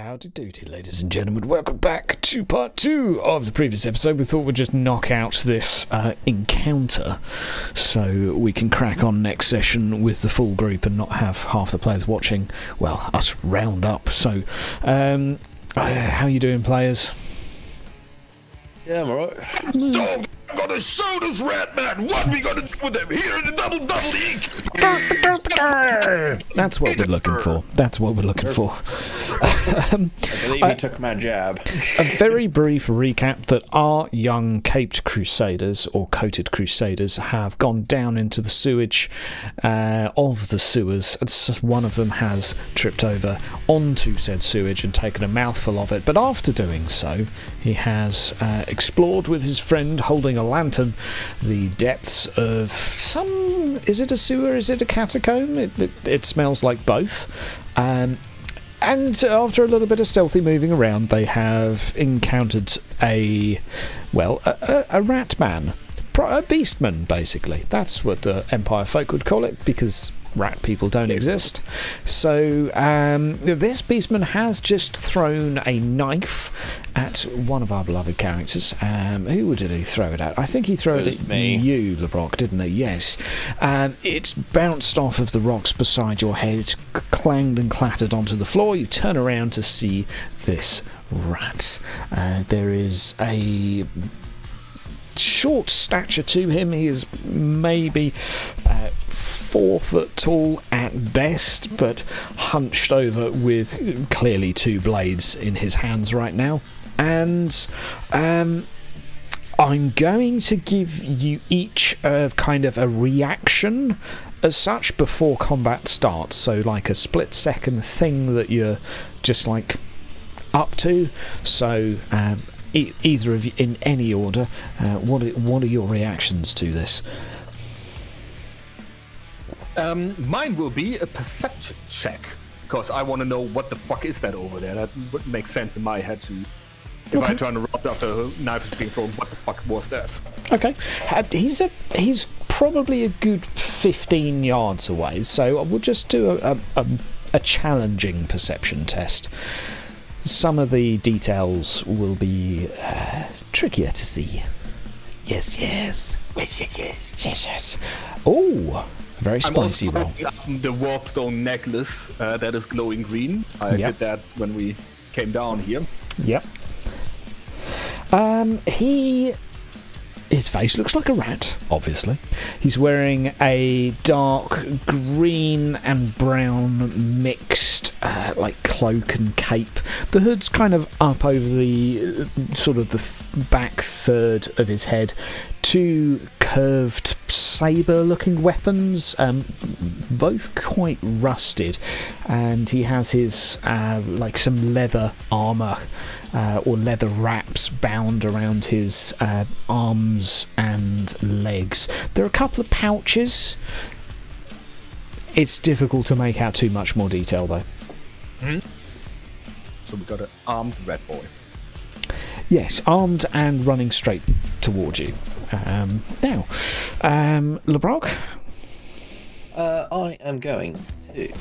Howdy doody, ladies and gentlemen. Welcome back to part 2 of the previous episode. We thought we'd just knock out this encounter so we can crack on next session with the full group and not have half the players watching, well, us round up. So, how you doing, players? Yeah, I'm alright. So, I'm gonna show this Ratman what we gonna do with him here in the double eat. That's what we're looking for. That's what we're looking for. I believe he took my jab. A very brief recap that our young caped crusaders, or coated crusaders, have gone down into the sewage of the sewers. One of them has tripped over onto said sewage and taken a mouthful of it, but after doing so, he has explored with his friend holding a lantern the depths of some... Is it a sewer? Is it a catacomb? It smells like both. And after a little bit of stealthy moving around, they have encountered a Ratman. A beastman, basically. That's what the Empire folk would call it, because rat people don't exist. So this beastman has just thrown a knife at one of our beloved characters. Who did he throw it at? I think he threw it at you, LeBrock, didn't he? Yes. It bounced off of the rocks beside your head, clanged and clattered onto the floor. You turn around to see this rat. There is a short stature to him. He is maybe 4 foot tall at best, but hunched over with clearly 2 blades in his hands right now. And I'm going to give you each kind of a reaction as such before combat starts, so like a split second thing that you're just like up to. So either of you, in any order, what are your reactions to this? Mine will be a perception check, because I want to know what the fuck is that over there. That would make sense in my head too. If I turn around after a knife is being thrown, what the fuck was that? Okay, he's probably a good 15 yards away, so we'll just do a challenging perception test. Some of the details will be trickier to see. Yes. Oh, very spicy roll. The warpstone necklace that is glowing green. I did that when we came down here. Yep. His face looks like a rat, obviously. He's wearing a dark green and brown mixed like cloak and cape. The hood's kind of up over the sort of the back third of his head. 2 curved saber-looking weapons, both quite rusted, and he has his like some leather armour or leather wraps bound around his arms and legs. There are a couple of pouches. It's difficult to make out too much more detail, though. Mm-hmm. So we got an armed red boy. Yes, armed and running straight towards you. Now, LeBrock? I am going to...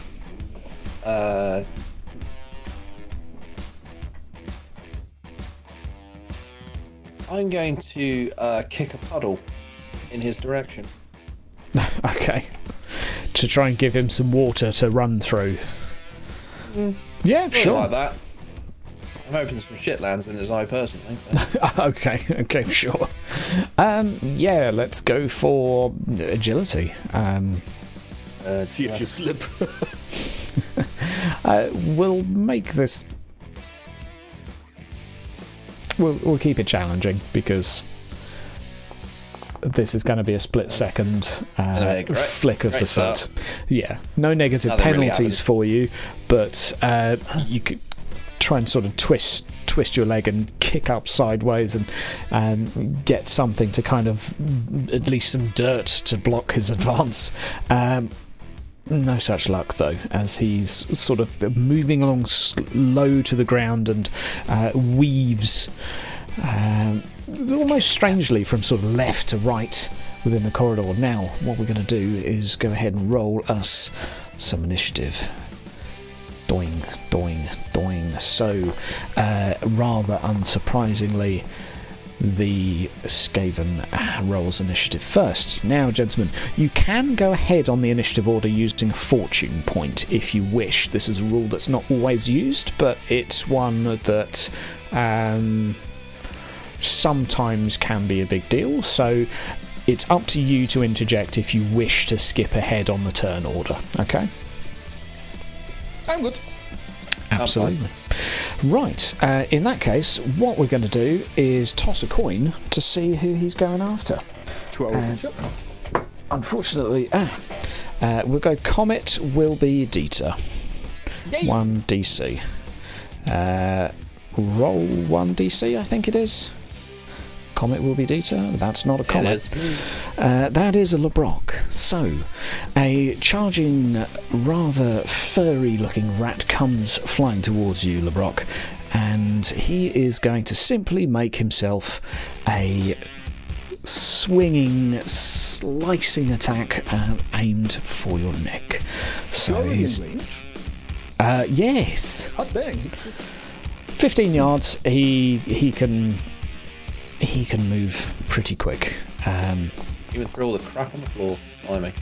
I'm going to kick a puddle in his direction. Okay. To try and give him some water to run through. Yeah, sure. Like that. I'm hoping some shit lands in his eye personally. Okay, sure. Yeah, let's go for agility. See if you slip. We'll make this... We'll keep it challenging, because this is going to be a split second flick of the foot. Yeah, no negative penalties for you, but you could try and sort of twist your leg and kick up sideways and get something to kind of, at least some dirt to block his advance. No such luck, though, as he's sort of moving along slow to the ground and weaves almost strangely from sort of left to right within the corridor. Now, what we're going to do is go ahead and roll us some initiative. Doing, doing, doing. So, rather unsurprisingly, the Skaven rolls initiative first. Now, gentlemen, you can go ahead on the initiative order using a fortune point if you wish. This is a rule that's not always used, but it's one that sometimes can be a big deal. So it's up to you to interject if you wish to skip ahead on the turn order. Okay? I'm good. Absolutely. Right, in that case, what we're going to do is toss a coin to see who he's going after. Unfortunately, we'll go Comet will be Dieter. Yay. 1 DC. Roll 1 DC, I think it is. Comet will be Dieter. That's not a comet. That is a Lebrock. So, a charging, rather furry-looking rat comes flying towards you, Lebrock, and he is going to simply make himself a swinging, slicing attack aimed for your neck. So he's yes. Hot dang. 15 yards. He can move pretty quick. Even through all the crap on the floor. Blimey.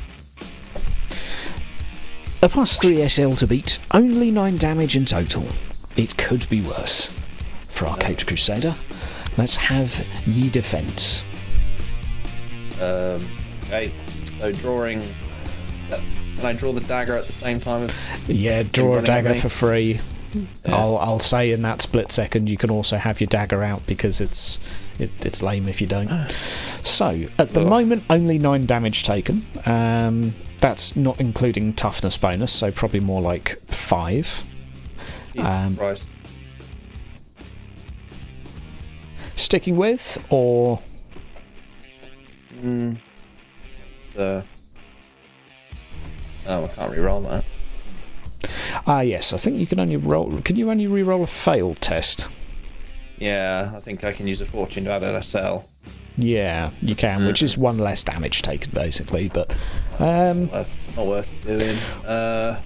A +3 SL to beat, only 9 damage in total. It could be worse. For our Caped Crusader, let's have ye defence. Okay, so drawing. Can I draw the dagger at the same time? Yeah, draw a dagger for free. Yeah. I'll say in that split second you can also have your dagger out because it's lame if you don't. So at the moment, only 9 damage taken. That's not including toughness bonus, so probably more like 5. Right. Sticking with or Oh, I can't re-roll that. yes, I think you can only roll. Can you only re-roll a failed test? Yeah, I think I can use a fortune to add an SL. Yeah, you can, which is 1 less damage taken, basically. But Not worth doing. I'll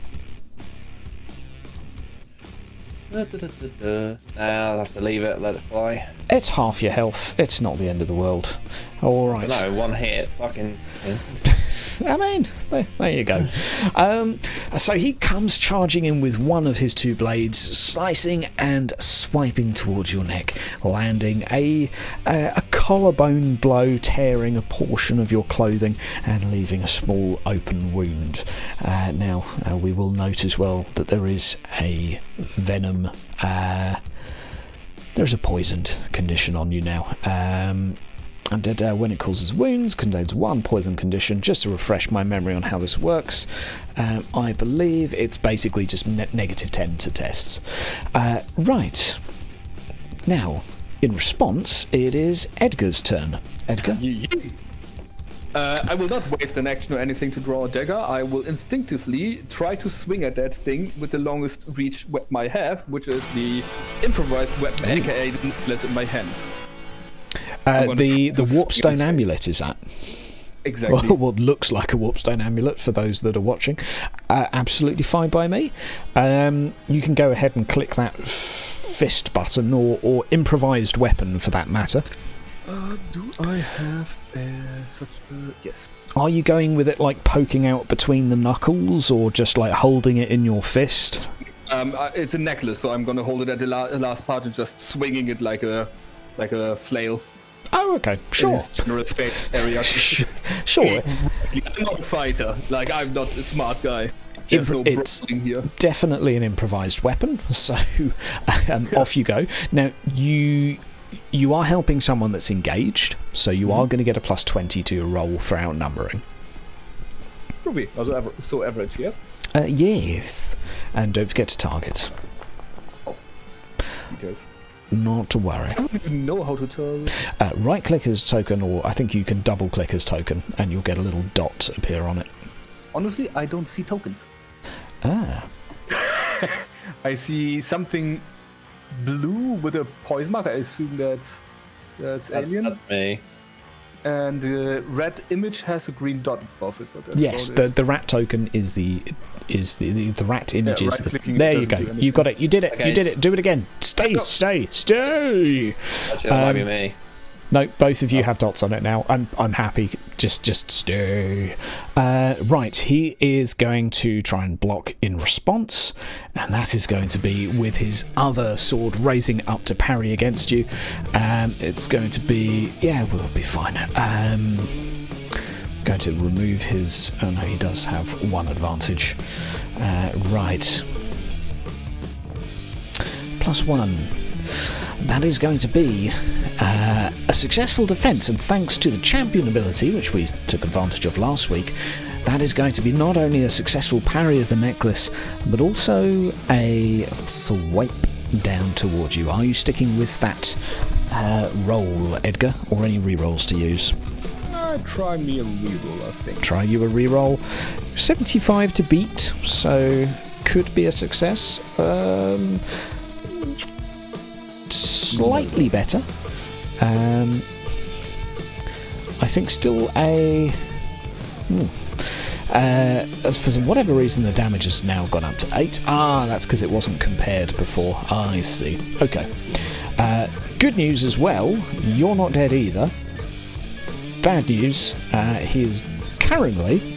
have to leave it, let it fly. it's half your health. It's not the end of the world. All right. No, 1 hit. Fucking. I mean, there you go. So he comes charging in with one of his 2 blades, slicing and swiping towards your neck, landing a collarbone blow, tearing a portion of your clothing and leaving a small open wound. Now, we will note as well that there is a venom. There's a poisoned condition on you now. And when it causes wounds, contains 1 poison condition. Just to refresh my memory on how this works, I believe it's basically just -10 to tests. Right. Now, in response, it is Edgar's turn. Edgar? I will not waste an action or anything to draw a dagger. I will instinctively try to swing at that thing with the longest reach weapon I have, which is the improvised weapon, aka the necklace in my hands. The Warpstone amulet is that? Exactly. What looks like a Warpstone amulet for those that are watching. Absolutely fine by me. You can go ahead and click that fist button or improvised weapon for that matter. Do I have such a... Yes. Are you going with it like poking out between the knuckles or just like holding it in your fist? It's a necklace, so I'm going to hold it at the last part and just swinging it like a flail. Oh, okay, sure. In his general face area. Sure. I'm not a fighter. Like, I'm not a smart guy. There's no it's brawling here. definitely an improvised weapon, so off you go. Now, you are helping someone that's engaged, so you are going to get a +20 to your roll for outnumbering. Probably. So average, yeah? Yes. And don't forget to target. Details. Not to worry. I don't even know how to target. Right click as token, or I think you can double click as token, and you'll get a little dot appear on it. Honestly, I don't see tokens. Ah. I see something blue with a poison mark. I assume that's alien. That's me. And the red image has a green dot above it. But that's Yes, about it. the rat token is the rat image. Is right-clicking there you doesn't go. do anything. You got it. You did it. Okay, You did it. Do it again. Stay. Actually, that might be me. No, both of you have dots on it now. I'm happy. Just stay. Right, he is going to try and block in response, and that is going to be with his other sword raising up to parry against you. It's going to be we'll be fine. Going to remove his. Oh no, he does have one advantage. Right. +1. That is going to be a successful defense, and thanks to the champion ability, which we took advantage of last week, that is going to be not only a successful parry of the necklace, but also a swipe down towards you. Are you sticking with that roll, Edgar, or any rerolls to use? Try me a reroll, I think. Try you a reroll. 75 to beat, so could be a success. Slightly better. I think still a. For whatever reason, the damage has now gone up to 8. That's because it wasn't compared before. I see. Okay. Good news as well. You're not dead either. Bad news. He is currently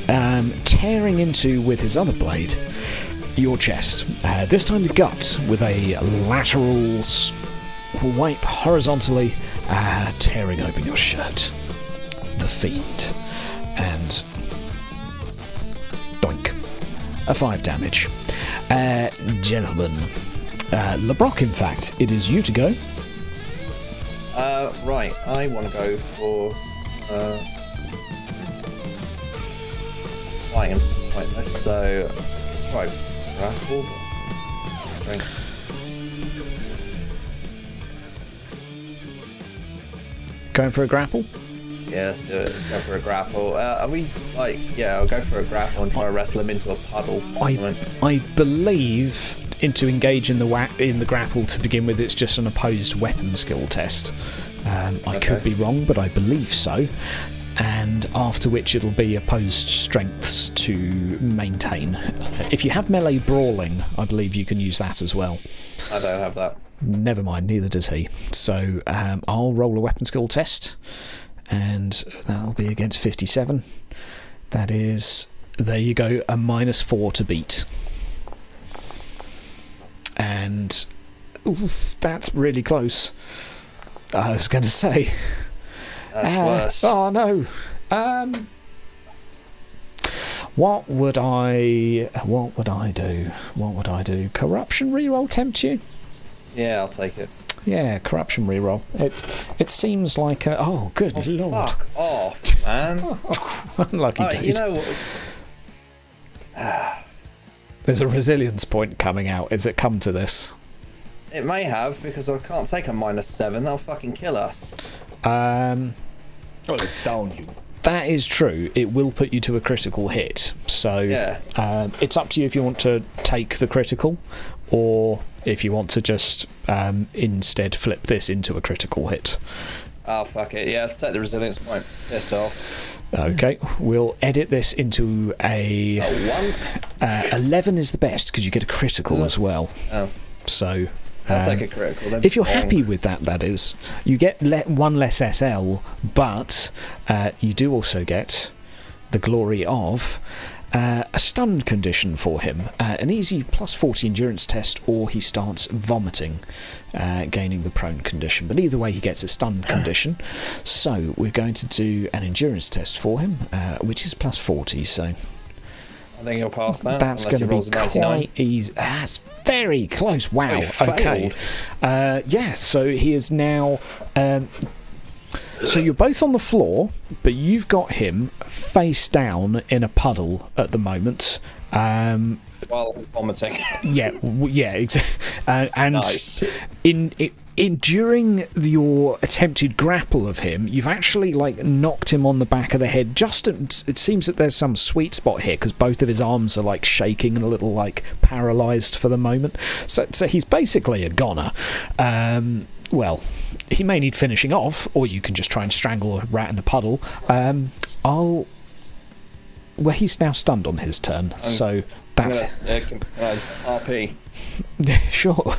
tearing into with his other blade your chest. This time with gut, with a lateral wipe horizontally, tearing open your shirt. The fiend. And doink. A 5 damage. Gentlemen. LeBrock, in fact, it is you to go. Right, I want to go for fighting. Right, so right, grapple. Strength. Going for a grapple? Yeah, let's do it. Let's go for a grapple. Are we like? Yeah, I'll go for a grapple and try to wrestle him into a puddle. I believe to engage in the grapple to begin with, it's just an opposed weapon skill test. I could be wrong, but I believe so. And after which it'll be opposed strengths to maintain. If you have melee brawling, I believe you can use that as well. I don't have that. Never mind, neither does he. So I'll roll a weapon skill test, and that'll be against 57. That is, there you go, a -4 to beat. And that's really close. I was going to say. That's worse. Oh no. What would I do? Corruption reroll tempt you? Yeah, I'll take it. Yeah, corruption reroll. It seems like oh good lord. Fuck off, man. Unlucky dude. You know what? There's a resilience point coming out. Has it come to this? It may have, because I can't take a -7. That'll fucking kill us. Oh, they down you. That is true. It will put you to a critical hit. So Yeah. it's up to you if you want to take the critical, or if you want to just instead flip this into a critical hit. Oh, fuck it. Yeah, take the resilience point. Piss off. Okay, we'll edit this into a 1? 11 is the best, because you get a critical as well. Oh. So I'll take a critical then. if you're happy with that is, you get one less SL, but you do also get the glory of a stunned condition for him, an easy +40 endurance test, or he starts vomiting, gaining the prone condition. But either way, he gets a stunned condition. So we're going to do an endurance test for him, which is +40. So I think he'll pass that. that's going to be quite easy. That's very close. Wow. Okay. Yeah. So he is now. So you're both on the floor, but you've got him face down in a puddle at the moment. While vomiting. Yeah, exactly. And Nice. during your attempted grapple of him, you've actually knocked him on the back of the head. It seems that there's some sweet spot here, because both of his arms are shaking and a little paralysed for the moment. So he's basically a goner. well, he may need finishing off, or you can just try and strangle a rat in a puddle. Well, he's now stunned on his turn, so that's... RP. Sure.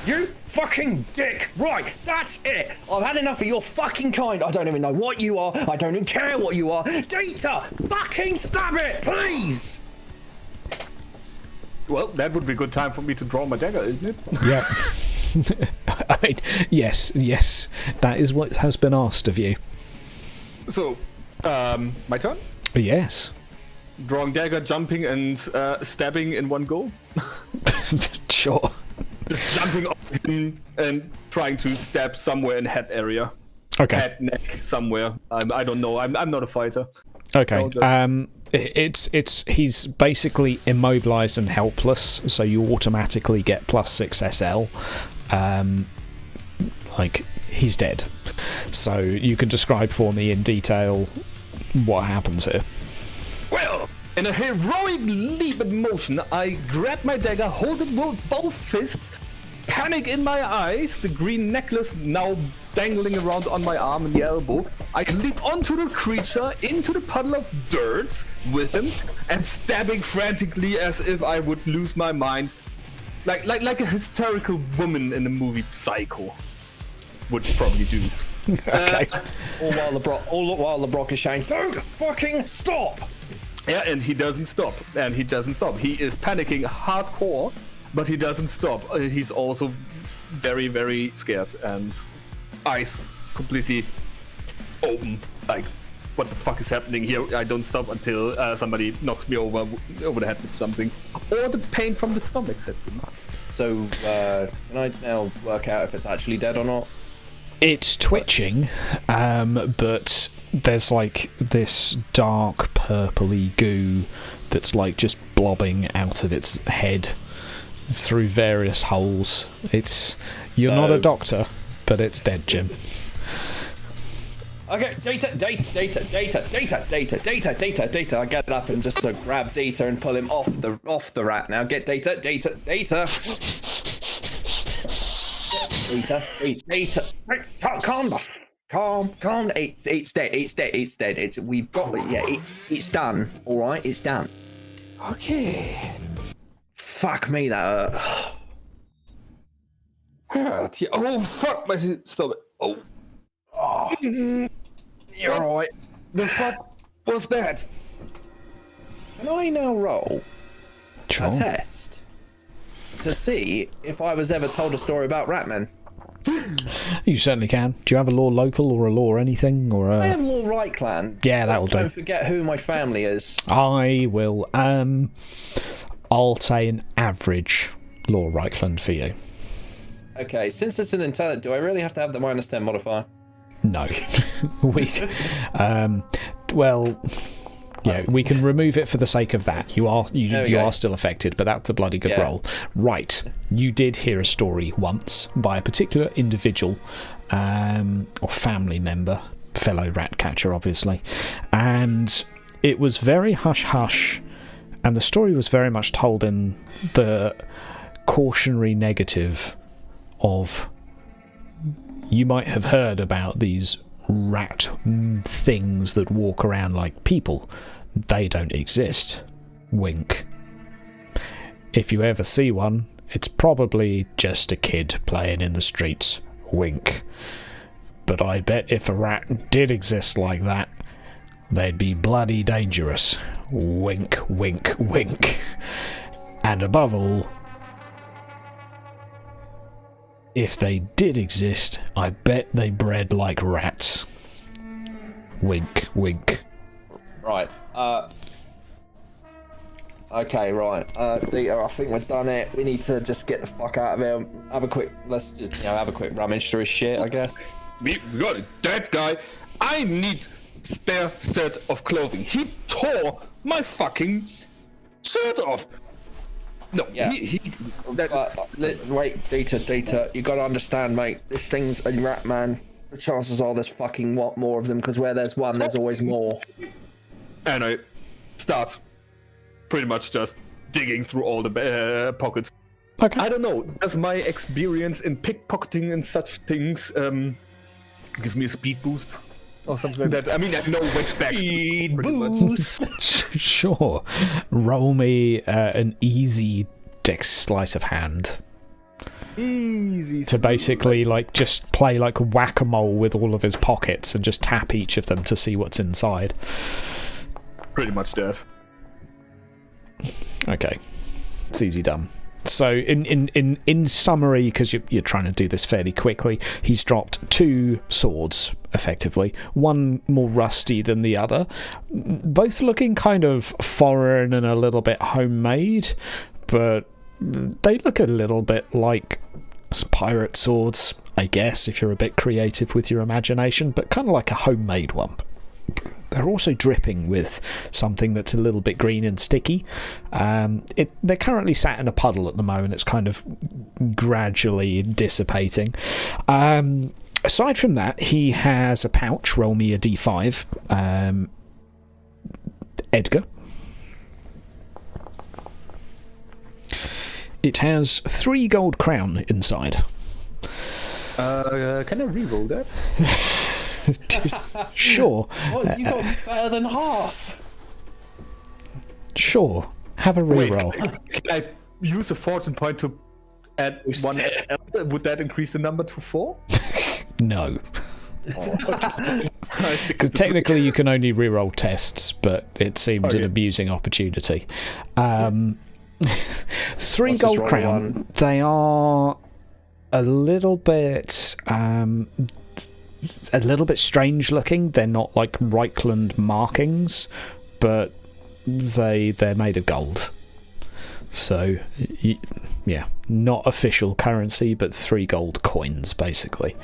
You fucking dick! Right, that's it! I've had enough of your fucking kind. I don't even know what you are. I don't even care what you are. Data! Fucking stab it, please! Well, that would be a good time for me to draw my dagger, isn't it? Yeah. I mean, yes, that is what has been asked of you. So, my turn? Yes. Drawing dagger, jumping, and stabbing in one go? Sure. Just jumping off him and trying to stab somewhere in head area. Okay. Head, neck, somewhere. I don't know. I'm not a fighter. Okay. He's basically immobilized and helpless, so you automatically get +6 SL. Like, he's dead. So you can describe for me in detail what happens here. Well, in a heroic leap and motion, I grab my dagger, hold it with both fists, panic in my eyes, the green necklace now dangling around on my arm and the elbow. I leap onto the creature, into the puddle of dirt with him, and stabbing frantically as if I would lose my mind. Like a hysterical woman in the movie Psycho would probably do. Okay. All while the Brock is saying, "Don't fucking stop!" Yeah, and he doesn't stop. He is panicking hardcore, but he doesn't stop. He's also very, very scared, and eyes completely open. Like, what the fuck is happening here? I don't stop until somebody knocks me over the head with something, or the pain from the stomach sets in. So, can I now work out if it's actually dead or not? It's twitching, but there's like this dark purpley goo that's like just blobbing out of its head through various holes. You're not a doctor, but it's dead, Jim. Okay, data. I get up and just grab data and pull him off the rat. Now get data. Calm. It's dead. We've got it. Yeah, it's done. All right, it's done. Okay. Fuck me, that hurt. Oh fuck! Stop it. Oh. You're all right. The fuck was that? Can I now roll Sure. a test to see if I was ever told a story about Ratman? You certainly can. Do you have a law local or a law anything? Or I have Law Right Clan. Yeah, that'll do. Don't forget who my family is. I will. I'll say an average Law Right Clan for you. Okay, since it's an intelligent, do I really have to have the -10 modifier? No. Well, yeah, we can remove it for the sake of that. You are still affected, but that's a bloody good roll. Right, you did hear a story once by a particular individual or family member, fellow rat catcher, obviously, and it was very hush-hush, and the story was very much told in the cautionary negative of, you might have heard about these rat things that walk around like people. They don't exist. Wink. If you ever see one, it's probably just a kid playing in the streets. Wink. But I bet if a rat did exist like that, they'd be bloody dangerous. Wink, wink, wink. And above all, if they did exist, I bet they bred like rats. Wink, wink. Right. Okay, right. I think we've done it. We need to just get the fuck out of here. Let's just, have a quick rummage through his shit, I guess. We got it. That guy. I need spare set of clothing. He tore my fucking shirt off. No, yeah. Wait, Data. You gotta understand, mate. This thing's a rat, man. The chances are there's fucking more of them, because where there's one, there's always more. And I start pretty much just digging through all the pockets. Okay. I don't know. Does my experience in pickpocketing and such things give me a speed boost or something like that? I mean, I know which bags. Speed boost. Sure. Roll me an easy dex sleight of hand. Easy. To basically like just play like whack-a-mole with all of his pockets and just tap each of them to see what's inside. Pretty much that. Okay. It's easy done. So in summary, because you're trying to do this fairly quickly, he's dropped 2 swords, effectively. One more rusty than the other. Both looking kind of foreign and a little bit homemade, but they look a little bit like pirate swords, I guess, if you're a bit creative with your imagination, but kind of like a homemade one. They're also dripping with something that's a little bit green and sticky. They're currently sat in a puddle at the moment. It's kind of gradually dissipating. Aside from that, he has a pouch. Roll me a d5. Edgar. It has 3 gold crown inside. Can I re-roll that? Sure. What, you got better than half. Sure. Have a reroll. Can I use a fortune point to add 1 XL? Would that increase the number to 4? No. Because technically you can only reroll tests, but it seemed an abusing opportunity. 3 gold crown. They are a little bit strange looking. They're not like Reichland markings, but they're made of gold. So yeah, not official currency, but 3 gold coins basically.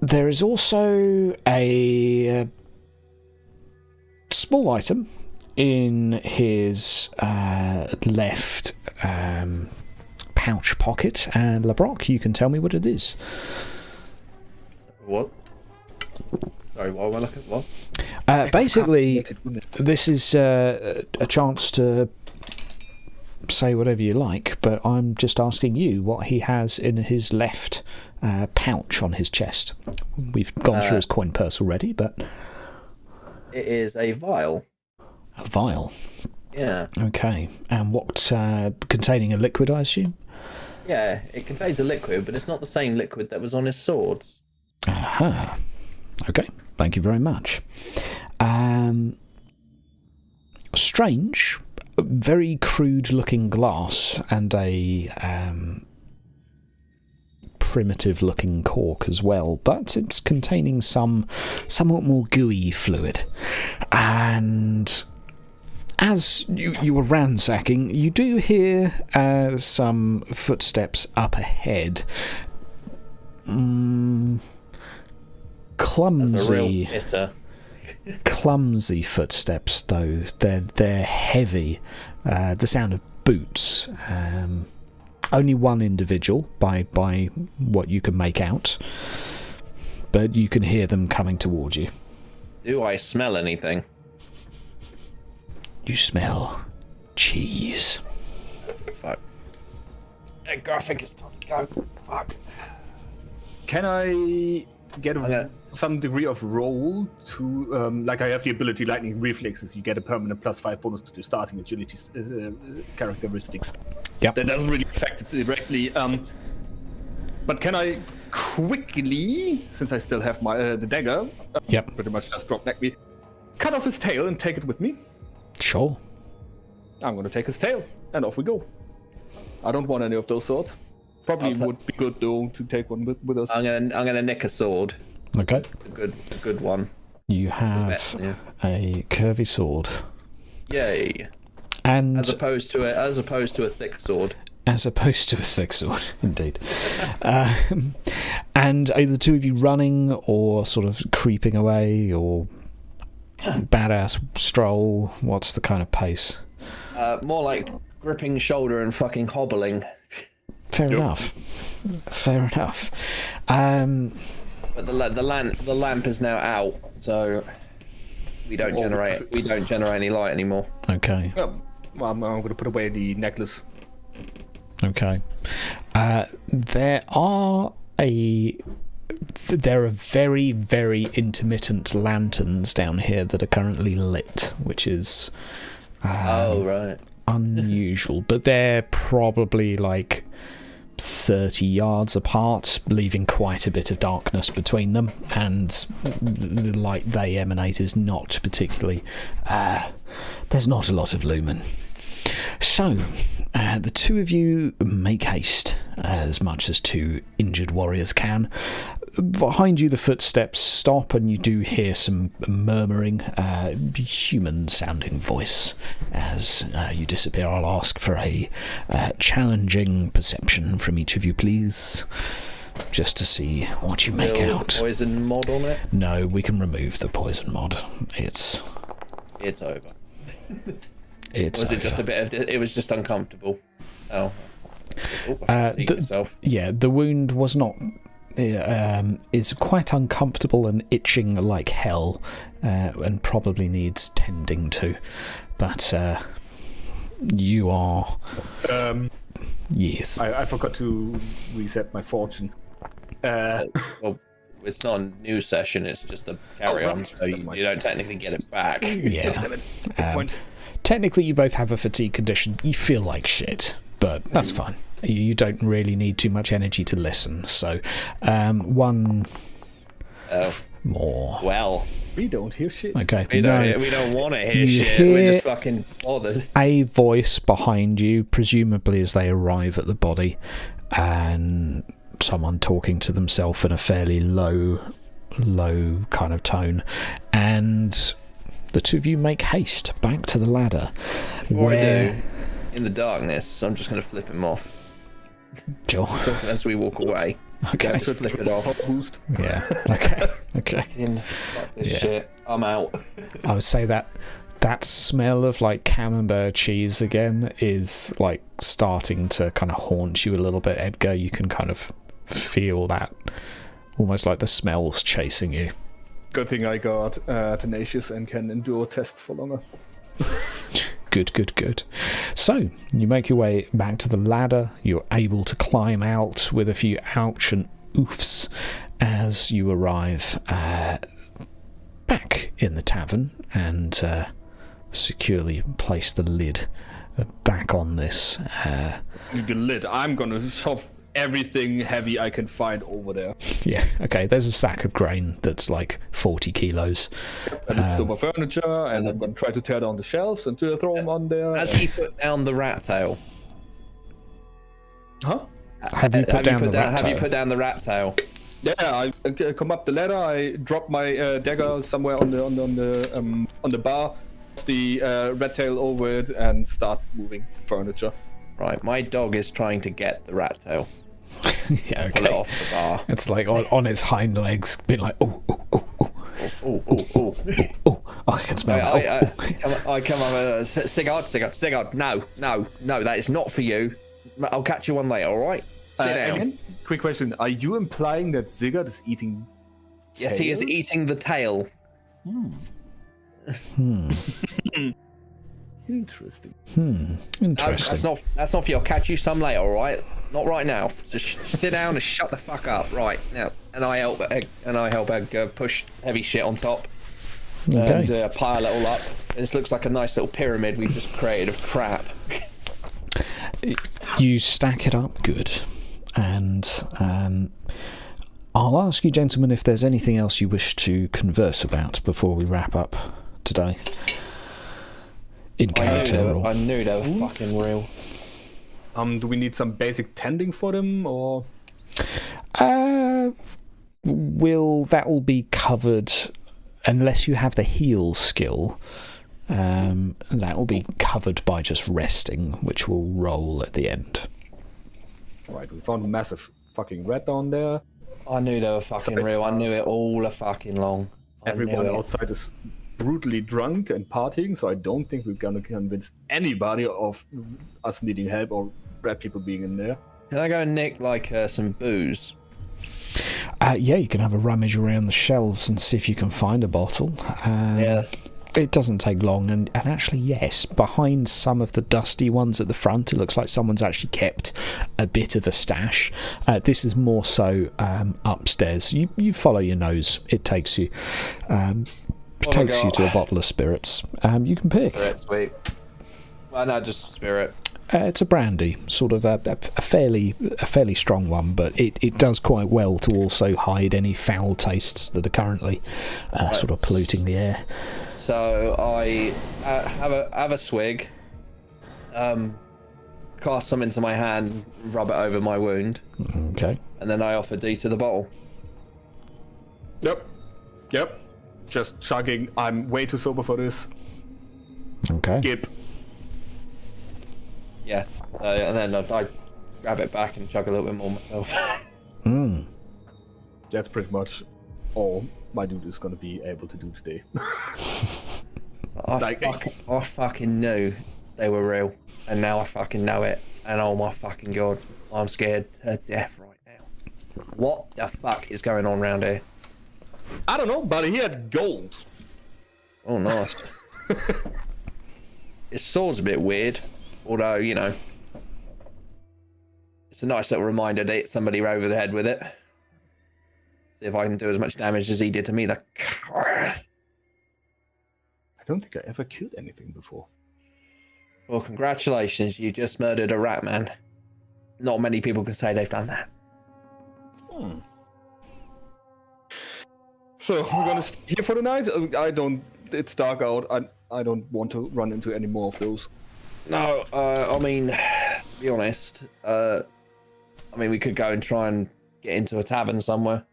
There is also a small item in his left pouch pocket, and LeBrock, you can tell me what it is. What? Sorry, what am I looking at? What? Basically, this is a chance to say whatever you like, but I'm just asking you what he has in his left pouch on his chest. We've gone through his coin purse already, but... It is a vial. A vial? Yeah. Okay. And what, containing a liquid, I assume? Yeah, it contains a liquid, but it's not the same liquid that was on his swords. Aha. Okay, thank you very much. Strange, very crude looking glass and a primitive looking cork as well, but it's containing some somewhat more gooey fluid. And as you were ransacking, you do hear some footsteps up ahead. Clumsy, clumsy footsteps though. They're heavy. The sound of boots. Only one individual by what you can make out, but you can hear them coming towards you. Do I smell anything? You smell cheese. Fuck. Edgar, I think it's time to go. Fuck. Can I get some degree of roll to, like I have the ability lightning reflexes, you get a permanent +5 bonus to the starting agility characteristics. Yep. That doesn't really affect it directly. But can I quickly, since I still have my the dagger, Yep. pretty much just drop neck me, cut off his tail and take it with me? Sure. I'm going to take his tail, and off we go. I don't want any of those swords. Probably would be good though to take one with us. I'm gonna nick a sword. Okay. A good one. You have a curvy sword. Yay. And as opposed to a thick sword. As opposed to a thick sword, indeed. And are the two of you running or sort of creeping away or badass stroll? What's the kind of pace? More like gripping shoulder and fucking hobbling. Fair enough. Fair enough. But the lamp is now out, so we don't generate any light anymore. Okay. I'm going to put away the necklace. Okay. There are very, very intermittent lanterns down here that are currently lit, which is right. unusual. But they're probably like 30 yards apart, leaving quite a bit of darkness between them, and the light they emanate is not particularly... there's not a lot of lumen. So, the two of you make haste, as much as two injured warriors can. Behind you, the footsteps stop, and you do hear some murmuring, human-sounding voice. As you disappear, I'll ask for a challenging perception from each of you, please, just to see what you make out. Poison mod on it? No, we can remove the poison mod. It's over. It's was it over. just a bit of... It was just uncomfortable. Oh. The wound was not... is quite uncomfortable and itching like hell, and probably needs tending to. But you are... yes. I forgot to reset my fortune. Well, it's not a new session, it's just a carry-on, so you don't technically get it back. Yeah. Technically, you both have a fatigue condition. You feel like shit, but that's fine. You don't really need too much energy to listen. So, one more. Well, we don't hear shit. Okay. We don't want to hear shit. We're just fucking bothered. A voice behind you, presumably as they arrive at the body, and someone talking to themselves in a fairly low kind of tone, and the two of you make haste back to the ladder. Before I do, in the darkness, I'm just going to flip him off. Sure. As we walk away. Okay. Just flip it off. Boost. Yeah. Okay. Fuck this shit. I'm out. I would say that smell of like camembert cheese again is like starting to kind of haunt you a little bit, Edgar. You can kind of feel that, almost like the smell's chasing you. Good thing I got tenacious and can endure tests for longer. Good. So, you make your way back to the ladder. You're able to climb out with a few ouch and oofs as you arrive back in the tavern and securely place the lid back on this. The lid. I'm going to shove everything heavy I can find over there. Yeah, okay, there's a sack of grain that's like 40 kilos. And it's over furniture, and I'm going to try to tear down the shelves and to throw them on there. As he put down the rat tail. Huh? Have you put down the rat tail? Yeah, I come up the ladder, I drop my dagger somewhere on the bar, the rat tail over it, and start moving furniture. Right, my dog is trying to get the rat tail. Yeah, Pull it off the bar. It's like on its hind legs, being like, oh, I can smell that. I come up, cigar. No, that is not for you. I'll catch you one later, alright? Sit down. Again, quick question, are you implying that Sigurd is eating tails? Yes, he is eating the tail. Interesting. Interesting. No, that's not for you. I'll catch you some later, alright? Not right now. Just sit down and shut the fuck up. Right, now. And I help Egg push heavy shit on top. Okay. And pile it all up. This looks like a nice little pyramid we've just created of crap. You stack it up good. And I'll ask you, gentlemen, if there's anything else you wish to converse about before we wrap up today. In character. I knew they were fucking real. Do we need some basic tending for them, or? That will be covered, unless you have the heal skill. That will be covered by just resting, which will roll at the end. Right, we found a massive fucking rat down there. I knew they were fucking real. I knew it all fucking long. Everyone outside is brutally drunk and partying, so I don't think we're gonna convince anybody of us needing help or rat people being in there. Can I go and nick like some booze? Yeah, you can have a rummage around the shelves and see if you can find a bottle. Yeah. It doesn't take long, and actually, yes, behind some of the dusty ones at the front, it looks like someone's actually kept a bit of a stash. This is more so upstairs. You follow your nose; it takes you to a bottle of spirits. You can pick. Spirit, sweet. Well, no, just spirit. It's a brandy, sort of a fairly strong one, but it does quite well to also hide any foul tastes that are currently sort of polluting the air. So I have a swig, cast some into my hand, rub it over my wound. Okay. And then I offer D to the bottle. Yep. Just chugging. I'm way too sober for this. Okay. Gib. Yeah. And then I grab it back and chug a little bit more myself. That's pretty much all my dude is going to be able to do today. I fucking knew they were real, and now I fucking know it, and oh my fucking god, I'm scared to death right now. What the fuck is going on around here? I don't know, buddy. He had gold. Oh, nice. His sword's a bit weird, although, you know, it's a nice little reminder to hit somebody over the head with it. See if I can do as much damage as he did to me. I don't think I ever killed anything before. Well, congratulations. You just murdered a Ratman. Not many people can say they've done that. So, we're going to stay here for the night? It's dark out. I don't want to run into any more of those. No, I mean, to be honest, we could go and try and get into a tavern somewhere.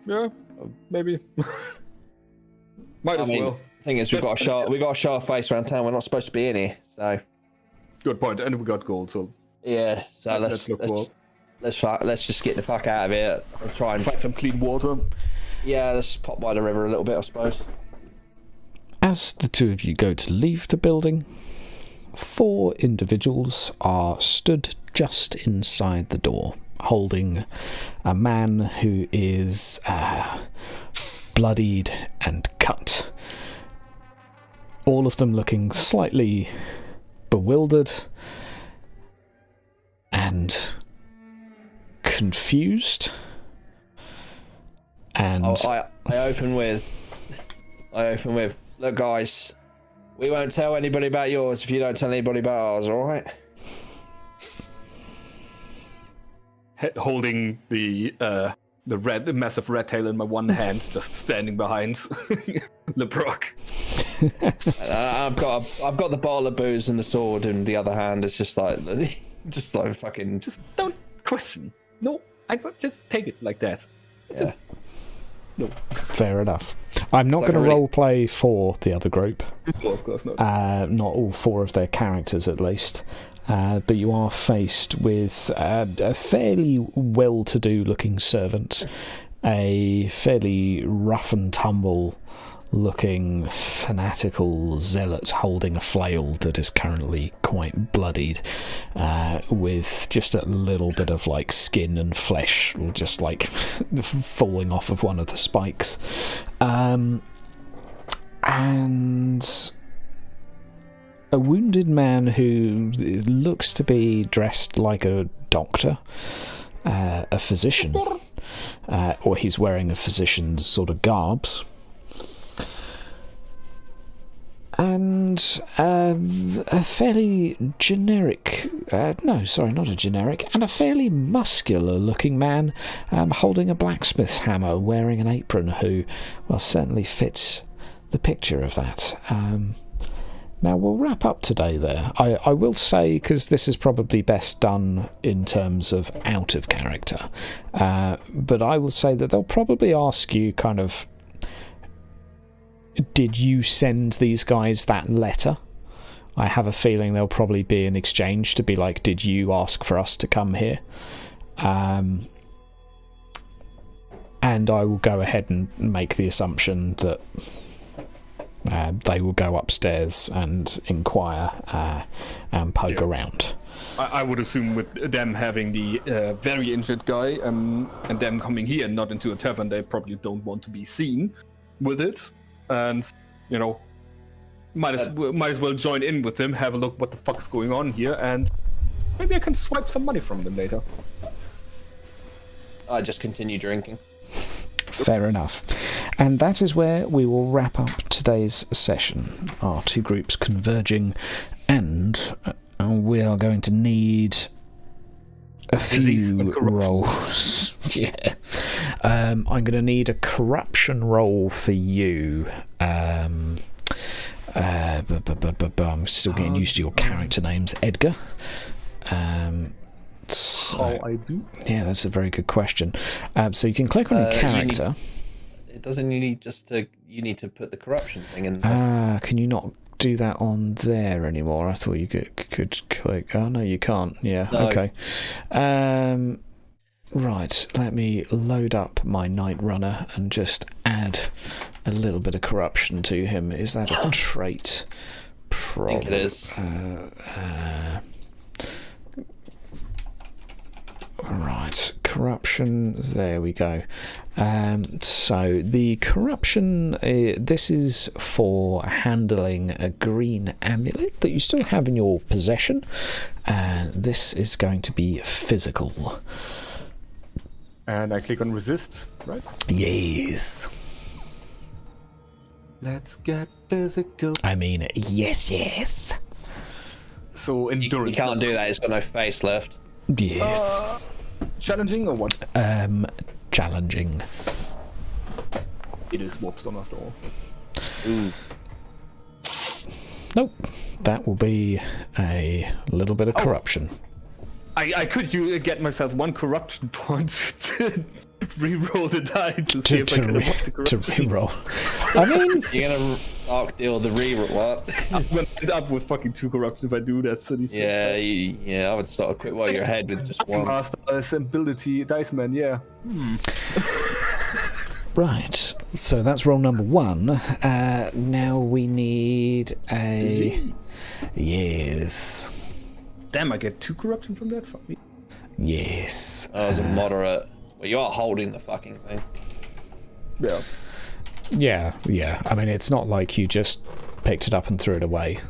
Yeah, maybe. Might as well. The thing is, we've got a sharp face around town. We're not supposed to be in here, so. Good point. And we got gold, so. Yeah, so let's just get the fuck out of here and try and find some clean water. Yeah, let's pop by the river a little bit, I suppose. As the two of you go to leave the building, 4 individuals are stood just inside the door, holding a man who is bloodied and cut. All of them looking slightly bewildered and confused. And I open with, look guys, we won't tell anybody about yours if you don't tell anybody about ours, alright? Holding the massive red tail in my one hand, just standing behind LeBrock. I've got the bottle of booze and the sword in the other hand. It's just like fucking. Just don't question. No, just take it like that. Yeah. Just no. Fair enough. I'm not going to roleplay for the other group. Well, of course not. Not all 4 of their characters, at least. But you are faced with a fairly well-to-do looking servant, a fairly rough and tumble looking fanatical zealot holding a flail that is currently quite bloodied, with just a little bit of like skin and flesh just like falling off of one of the spikes, and a wounded man who looks to be dressed like a doctor, a physician, or he's wearing a physician's sort of garbs. And a fairly generic, not a generic, and a fairly muscular-looking man holding a blacksmith's hammer, wearing an apron, who, well, certainly fits the picture of that. Now, we'll wrap up today there. I will say, because this is probably best done in terms of out of character, but I will say that they'll probably ask you kind of, did you send these guys that letter? I have a feeling there'll probably be an exchange to be like, did you ask for us to come here? And I will go ahead and make the assumption that they will go upstairs and inquire and poke around. I would assume with them having the very injured guy and them coming here and not into a tavern, they probably don't want to be seen. with it, and might as well join in with them, have a look what the fuck's going on here, and maybe I can swipe some money from them later. I just continue drinking. Fair enough. And that is where we will wrap up today's session. Our two groups converging, and we are going to need a few rolls. Yeah. I'm going to need a corruption roll for you. I'm still getting used to your character names, Edgar. So, How I do? Yeah, that's a very good question. So you can click on your character. It doesn't need you need to put the corruption thing in there. Can you not do that on there anymore? I thought you could click. Oh no, you can't. Yeah, no. Okay. Right, let me load up my Night Runner and just add a little bit of corruption to him. Is that a trait? I think it is. Right, corruption, there we go. So the corruption, this is for handling a green amulet that you still have in your possession. This is going to be physical. And I click on resist, right? Yes. Let's get physical. I mean, yes. So You endurance. can't do that. It's got no face left. Yes. Challenging or what? Challenging. It is warpstone after all. Ooh. Nope. That will be a little bit of corruption. I could get myself one corruption point to re-roll the die to see if I can avoid the to corruption. re-roll. I mean, You're gonna arc deal the re-roll. What? I'm gonna end up with fucking 2 corruption if I do that. So Yeah. I would start a quick while you're ahead with just one. Master ability, Dice Man, yeah. right. So that's roll number 1. Now we need a... Yes. Damn, I get 2 corruption from that? Fuck me. Yes. Oh, as a moderate. Well, you are holding the fucking thing. Yeah. Yeah. I mean, it's not like you just picked it up and threw it away.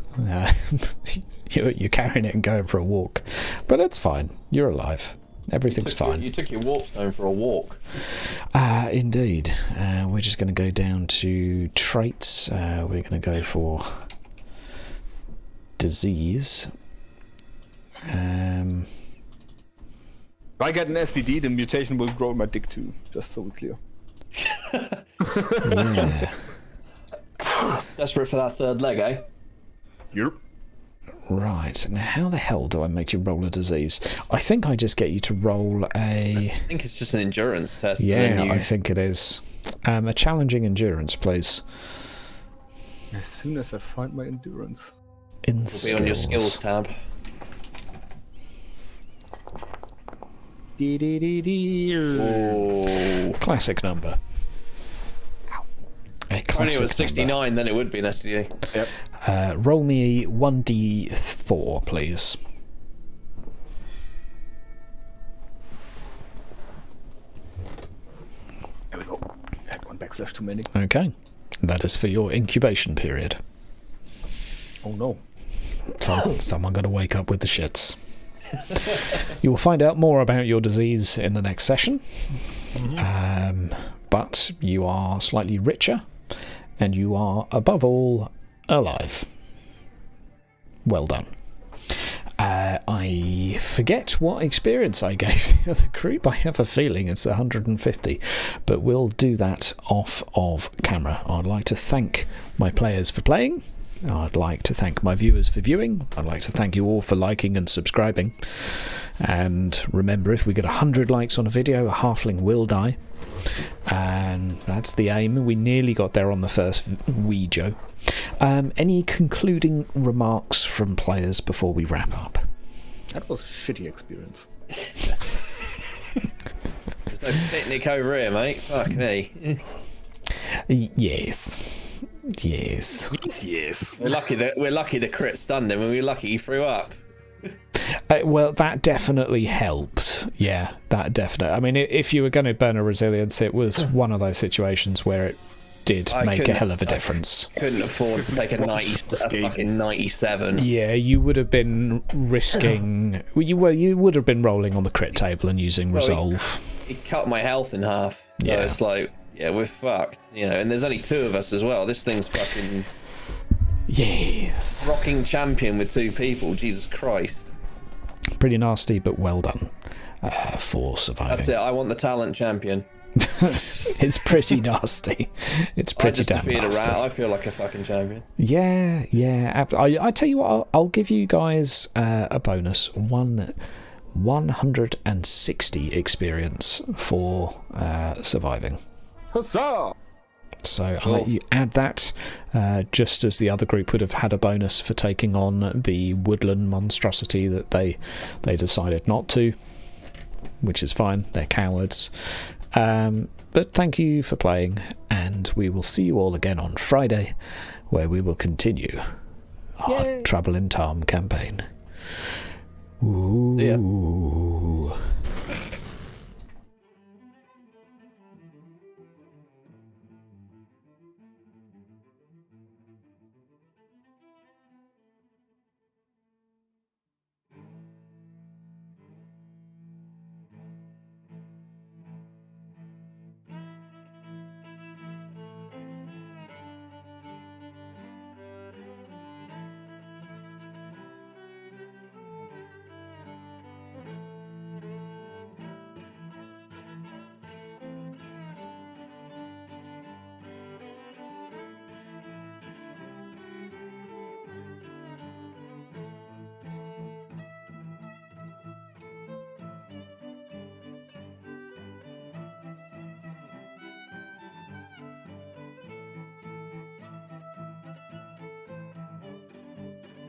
You're carrying it and going for a walk. But it's fine. You're alive. Everything's fine. You took your warpstone for a walk. Indeed. We're just going to go down to traits. We're going to go for disease. If I get an STD, the mutation will grow in my dick too, just so we're clear. Yeah. Desperate for that third leg, eh? Yep. Right. Now, how the hell do I make you roll a disease? I think I just get you to roll a... I think it's just an endurance test. Yeah, I think it is. A challenging endurance, please. As soon as I find my endurance. In It'll be on your skills tab. Oh. Classic number. A If only classic it was 69, number. then it would be an STD. Yep. Roll me 1d4, please. There we go. I had 1 backslash too many. Okay. That is for your incubation period. Oh no. Someone got to wake up with the shits. You will find out more about your disease in the next session. But you are slightly richer, and you are, above all, alive. Well done. I forget what experience I gave the other group. I have a feeling it's 150, but we'll do that off of camera. I'd like to thank my players for playing. I'd like to thank my viewers for viewing. I'd like to thank you all for liking and subscribing. And remember, if we get 100 likes on a video, a halfling will die. And that's the aim. We nearly got there on the first Ouija. Any concluding remarks from players before we wrap up? That was a shitty experience. There's no picnic over here, mate. Fuck me. Yes. We're lucky the crit stunned him, and we're lucky he threw up. Well, that definitely helped. Yeah, that definitely. I mean, if you were going to burn a resilience, it was one of those situations where it did I make a couldn't- hell of a I difference. Couldn't afford to take a fucking 97. Yeah, you would have been risking. You would have been rolling on the crit table and using resolve. He cut my health in half. So Yeah. it's like, yeah, we're fucked. You know, and there's only 2 of us as well. This thing's fucking Yes, rocking champion with 2 people. Jesus Christ. pretty nasty, but well done for surviving. That's it. I want the talent champion. It's pretty nasty. It's I pretty just damn defeat a nasty. rat. I feel like a fucking champion. Yeah. I tell you what, I'll give you guys a bonus 160 experience for surviving. Huzzah! So I'll let you add that, just as the other group would have had a bonus for taking on the woodland monstrosity that they decided not to, which is fine. They're cowards. But thank you for playing, and we will see you all again on Friday, where we will continue our Trouble in Tarm campaign. Ooh. See ya.